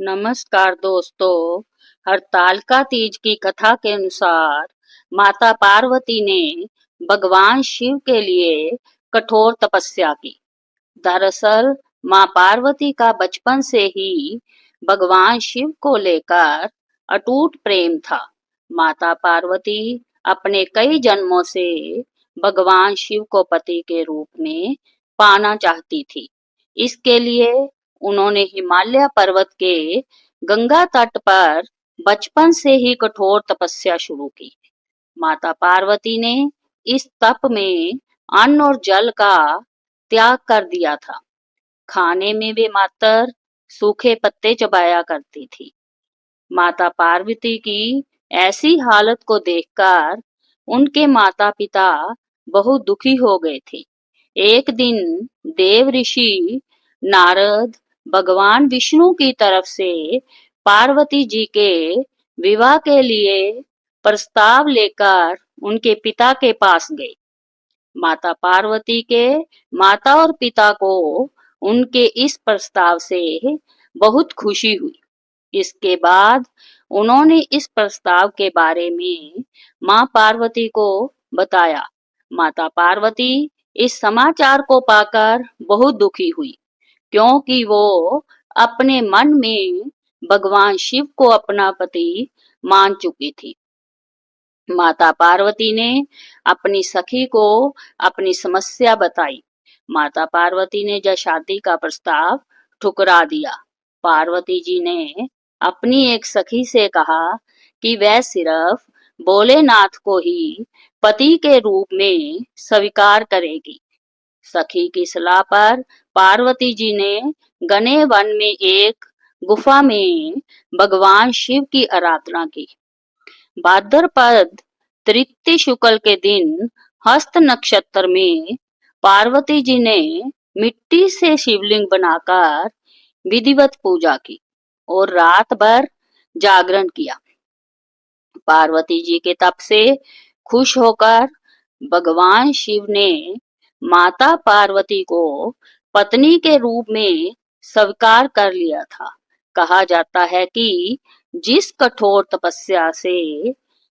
नमस्कार दोस्तों। हरतालिका तीज की कथा के अनुसार माता पार्वती ने भगवान शिव के लिए कठोर तपस्या की। दरअसल माँ पार्वती का बचपन से ही भगवान शिव को लेकर अटूट प्रेम था। माता पार्वती अपने कई जन्मों से भगवान शिव को पति के रूप में पाना चाहती थी। इसके लिए उन्होंने हिमालय पर्वत के गंगा तट पर बचपन से ही कठोर तपस्या शुरू की। माता पार्वती ने इस तप में अन्न और जल का त्याग कर दिया था। खाने में वे मात्र सूखे पत्ते चबाया करती थी। माता पार्वती की ऐसी हालत को देखकर उनके माता पिता बहुत दुखी हो गए थे। एक दिन देव ऋषि नारद भगवान विष्णु की तरफ से पार्वती जी के विवाह के लिए प्रस्ताव लेकर उनके पिता के पास गए। माता पार्वती के माता और पिता को उनके इस प्रस्ताव से बहुत खुशी हुई। इसके बाद उन्होंने इस प्रस्ताव के बारे में माँ पार्वती को बताया। माता पार्वती इस समाचार को पाकर बहुत दुखी हुई, क्योंकि वो अपने मन में भगवान शिव को अपना पति मान चुकी थी। माता पार्वती ने अपनी सखी को अपनी समस्या बताई। माता पार्वती ने जब शादी का प्रस्ताव ठुकरा दिया। पार्वती जी ने अपनी एक सखी से कहा कि वह सिर्फ भोलेनाथ को ही पति के रूप में स्वीकार करेगी। सखी की सलाह पर पार्वती जी ने घने वन में एक गुफा में भगवान शिव की आराधना की। भाद्रपद तृतीय शुक्ल के दिन हस्त नक्षत्र में पार्वती जी ने मिट्टी से शिवलिंग बनाकर विधिवत पूजा की और रात भर जागरण किया। पार्वती जी के तप से खुश होकर भगवान शिव ने माता पार्वती को पत्नी के रूप में स्वीकार कर लिया था। कहा जाता है कि जिस कठोर तपस्या से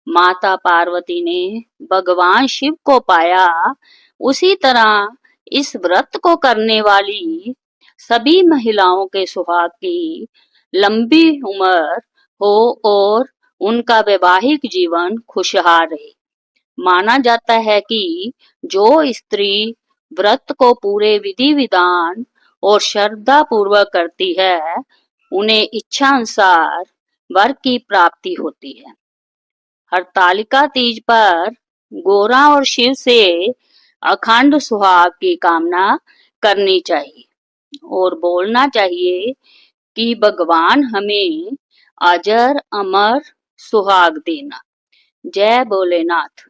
माता पार्वती ने भगवान शिव को पाया, उसी तरह इस व्रत को करने वाली सभी महिलाओं के सुहाग की लंबी उम्र हो और उनका वैवाहिक जीवन खुशहाल रहे। माना जाता है कि जो स्त्री व्रत को पूरे विधि विधान और श्रद्धा पूर्वक करती है, उन्हें इच्छा अनुसार वर की प्राप्ति होती है। हरतालिका तीज पर गौरा और शिव से अखंड सुहाग की कामना करनी चाहिए और बोलना चाहिए कि भगवान हमें अजर अमर सुहाग देना। जय भोलेनाथ।